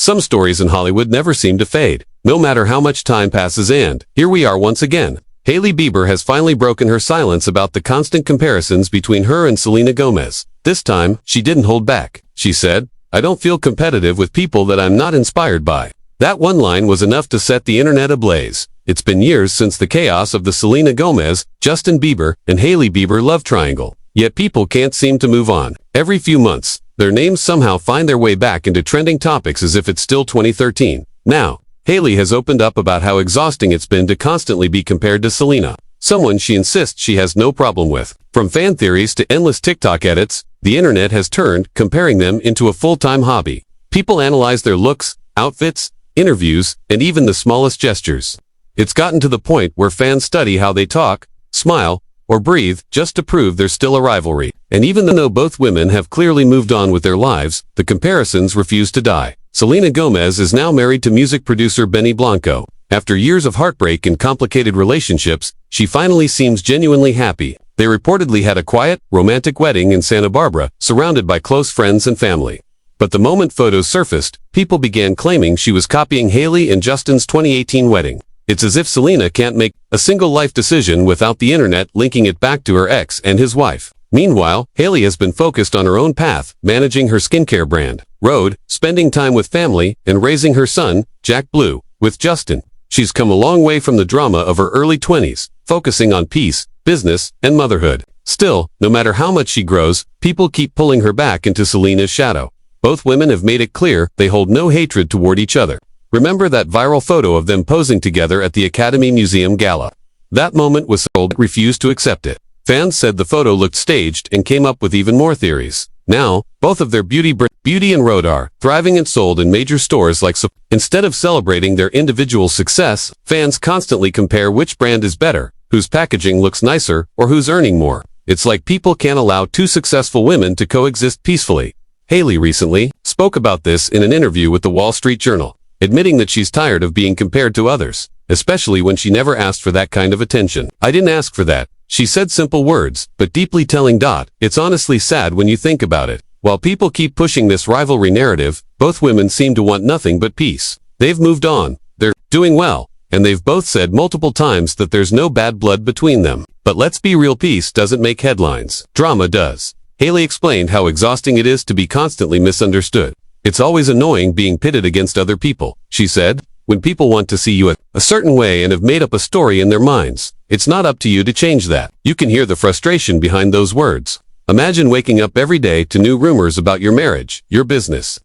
Some stories in Hollywood never seem to fade, no matter how much time passes, and here we are once again. Hailey Bieber has finally broken her silence about the constant comparisons between her and Selena Gomez. This time, she didn't hold back. She said, "I don't feel competitive with people that I'm not inspired by." That one line was enough to set the internet ablaze. It's been years since the chaos of the Selena Gomez, Justin Bieber, and Hailey Bieber love triangle. Yet people can't seem to move on. Every few months, their names somehow find their way back into trending topics as if it's still 2013. Now, Hailey has opened up about how exhausting it's been to constantly be compared to Selena, someone she insists she has no problem with. From fan theories to endless TikTok edits, the internet has turned comparing them into a full-time hobby. People analyze their looks, outfits, interviews, and even the smallest gestures. It's gotten to the point where fans study how they talk, smile, or breathe just to prove there's still a rivalry. And even though both women have clearly moved on with their lives, the comparisons refuse to die. Selena Gomez is now married to music producer Benny Blanco. After years of heartbreak and complicated relationships, she finally seems genuinely happy. They reportedly had a quiet, romantic wedding in Santa Barbara, surrounded by close friends and family. But the moment photos surfaced, people began claiming she was copying Hailey and Justin's 2018 wedding. It's as if Selena can't make a single life decision without the internet linking it back to her ex and his wife. Meanwhile, Hailey has been focused on her own path, managing her skincare brand, Rhode, spending time with family, and raising her son, Jack Blue, with Justin. She's come a long way from the drama of her early 20s, focusing on peace, business, and motherhood. Still, no matter how much she grows, people keep pulling her back into Selena's shadow. Both women have made it clear they hold no hatred toward each other. Remember that viral photo of them posing together at the Academy Museum Gala? That moment was sold, but refused to accept it. Fans said the photo looked staged and came up with even more theories. Now, both of their beauty and Rhode are thriving and sold in major stores like Instead of celebrating their individual success, fans constantly compare which brand is better, whose packaging looks nicer, or who's earning more. It's like people can't allow two successful women to coexist peacefully. Hailey recently spoke about this in an interview with the Wall Street Journal, admitting that she's tired of being compared to others, especially when she never asked for that kind of attention. "I didn't ask for that," she said, simple words, but deeply telling. It's honestly sad when you think about it. While people keep pushing this rivalry narrative, both women seem to want nothing but peace. They've moved on, they're doing well, and they've both said multiple times that there's no bad blood between them. But let's be real, peace doesn't make headlines. Drama does. Hailey explained how exhausting it is to be constantly misunderstood. "It's always annoying being pitted against other people," she said. "When people want to see you a certain way and have made up a story in their minds, it's not up to you to change that." You can hear the frustration behind those words. Imagine waking up every day to new rumors about your marriage, your business,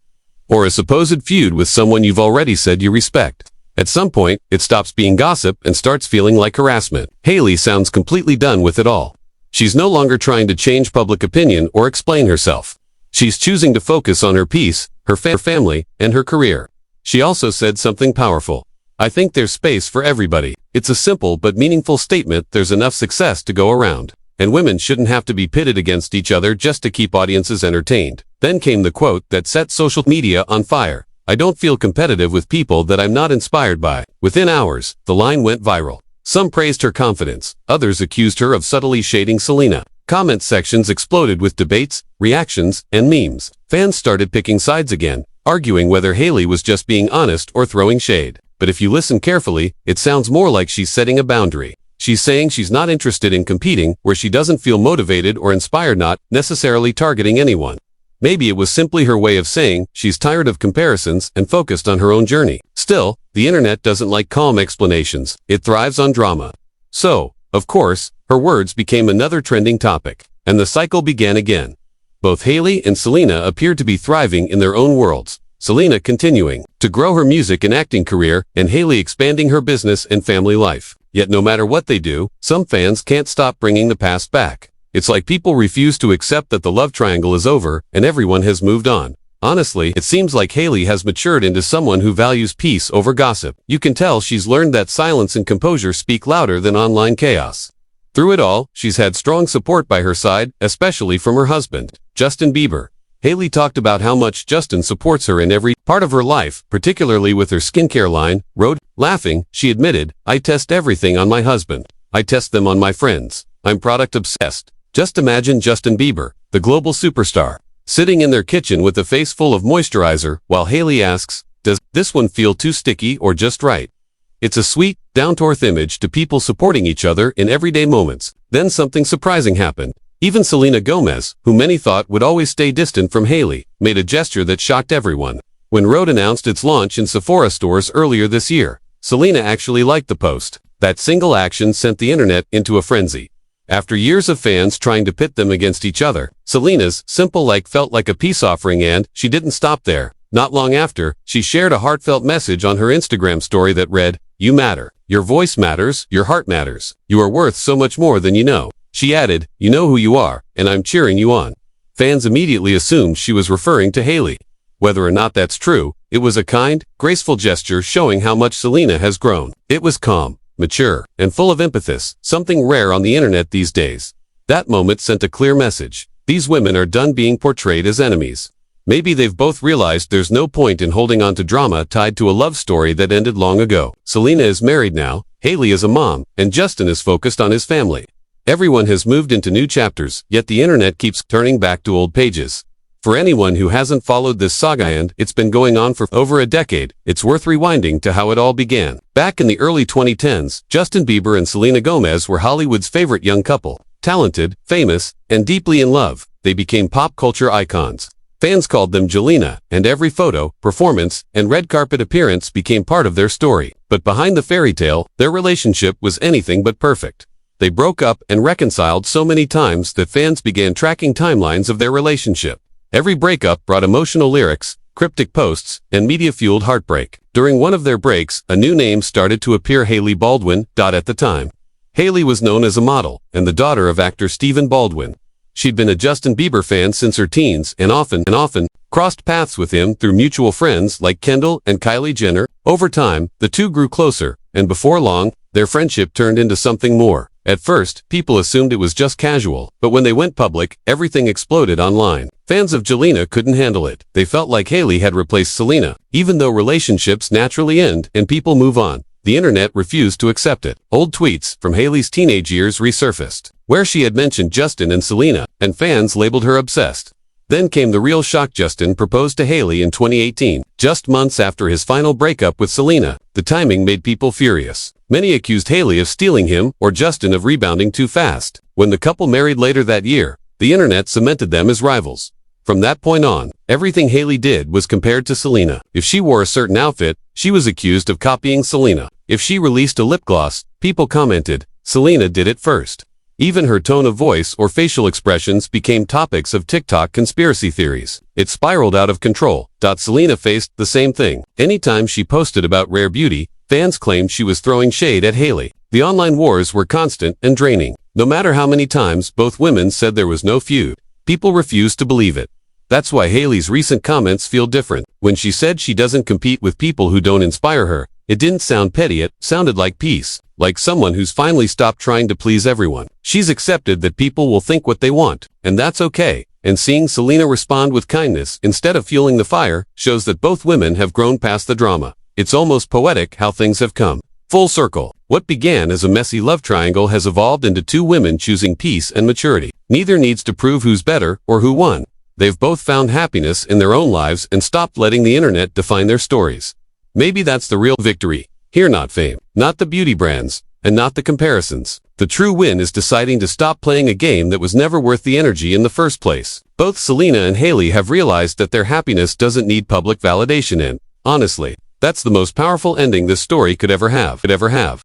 or a supposed feud with someone you've already said you respect. At some point, it stops being gossip and starts feeling like harassment. Hailey sounds completely done with it all. She's no longer trying to change public opinion or explain herself. She's choosing to focus on her peace, her family, and her career. She also said something powerful. "I think there's space for everybody." It's a simple but meaningful statement. There's enough success to go around, and women shouldn't have to be pitted against each other just to keep audiences entertained. Then came the quote that set social media on fire. "I don't feel competitive with people that I'm not inspired by." Within hours, the line went viral. Some praised her confidence, others accused her of subtly shading Selena. Comment sections exploded with debates, reactions, and memes. Fans started picking sides again, arguing whether Hailey was just being honest or throwing shade. But if you listen carefully, it sounds more like she's setting a boundary. She's saying she's not interested in competing where she doesn't feel motivated or inspired, not necessarily targeting anyone. Maybe it was simply her way of saying she's tired of comparisons and focused on her own journey. Still, the internet doesn't like calm explanations. It thrives on drama. So, of course, her words became another trending topic, and the cycle began again. Both Hailey and Selena appeared to be thriving in their own worlds. Selena continuing to grow her music and acting career, and Hailey expanding her business and family life. Yet no matter what they do, some fans can't stop bringing the past back. It's like people refuse to accept that the love triangle is over and everyone has moved on. Honestly, it seems like Hailey has matured into someone who values peace over gossip. You can tell she's learned that silence and composure speak louder than online chaos. Through it all, she's had strong support by her side, especially from her husband, Justin Bieber. Hailey talked about how much Justin supports her in every part of her life, particularly with her skincare line, Rhode. Laughing, she admitted, "I test everything on my husband. I test them on my friends. I'm product obsessed." Just imagine Justin Bieber, the global superstar, sitting in their kitchen with a face full of moisturizer, while Hailey asks, Does this one feel too sticky or just right? It's a sweet, down-to-earth image to people supporting each other in everyday moments. Then something surprising happened. Even Selena Gomez, who many thought would always stay distant from Hailey, made a gesture that shocked everyone. When Rhode announced its launch in Sephora stores earlier this year, Selena actually liked the post. That single action sent the internet into a frenzy. After years of fans trying to pit them against each other, Selena's simple like felt like a peace offering, and she didn't stop there. Not long after, she shared a heartfelt message on her Instagram story that read, "You matter. Your voice matters. Your heart matters. You are worth so much more than you know." She added, "You know who you are, and I'm cheering you on." Fans immediately assumed she was referring to Hailey. Whether or not that's true, it was a kind, graceful gesture showing how much Selena has grown. It was calm, mature, and full of empathy, something rare on the internet these days. That moment sent a clear message. These women are done being portrayed as enemies. Maybe they've both realized there's no point in holding on to drama tied to a love story that ended long ago. Selena is married now, Hailey is a mom, and Justin is focused on his family. Everyone has moved into new chapters, yet the internet keeps turning back to old pages. For anyone who hasn't followed this saga, and it's been going on for over a decade, it's worth rewinding to how it all began. Back in the early 2010s, Justin Bieber and Selena Gomez were Hollywood's favorite young couple. Talented, famous, and deeply in love, they became pop culture icons. Fans called them Jelena, and every photo, performance, and red carpet appearance became part of their story. But behind the fairy tale, their relationship was anything but perfect. They broke up and reconciled so many times that fans began tracking timelines of their relationship. Every breakup brought emotional lyrics, cryptic posts, and media-fueled heartbreak. During one of their breaks, a new name started to appear: Hailey Baldwin. At the time, Hailey was known as a model, and the daughter of actor Stephen Baldwin. She'd been a Justin Bieber fan since her teens and often crossed paths with him through mutual friends like Kendall and Kylie Jenner. Over time, the two grew closer, and before long, their friendship turned into something more. At first, people assumed it was just casual, but when they went public, everything exploded online. Fans of Jelena couldn't handle it. They felt like Hailey had replaced Selena. Even though relationships naturally end and people move on, the internet refused to accept it. Old tweets from Hailey's teenage years resurfaced, where she had mentioned Justin and Selena, and fans labeled her obsessed. Then came the real shock. Justin proposed to Hailey in 2018, just months after his final breakup with Selena. The timing made people furious. Many accused Hailey of stealing him or Justin of rebounding too fast. When the couple married later that year, the internet cemented them as rivals. From that point on, everything Hailey did was compared to Selena. If she wore a certain outfit, she was accused of copying Selena. If she released a lip gloss, people commented, "Selena did it first." Even her tone of voice or facial expressions became topics of TikTok conspiracy theories. It spiraled out of control. Selena faced the same thing. Anytime she posted about rare beauty, fans claimed she was throwing shade at Hailey. The online wars were constant and draining. No matter how many times both women said there was no feud, people refused to believe it. That's why Hailey's recent comments feel different. When she said she doesn't compete with people who don't inspire her, it didn't sound petty, it sounded like peace. Like someone who's finally stopped trying to please everyone. She's accepted that people will think what they want, and that's okay. And seeing Selena respond with kindness instead of fueling the fire shows that both women have grown past the drama. It's almost poetic how things have come full circle. What began as a messy love triangle has evolved into two women choosing peace and maturity. Neither needs to prove who's better or who won. They've both found happiness in their own lives and stopped letting the internet define their stories. Maybe that's the real victory. Here, not fame, not the beauty brands, and not the comparisons. The true win is deciding to stop playing a game that was never worth the energy in the first place. Both Selena and Hailey have realized that their happiness doesn't need public validation, and honestly, that's the most powerful ending this story could ever have.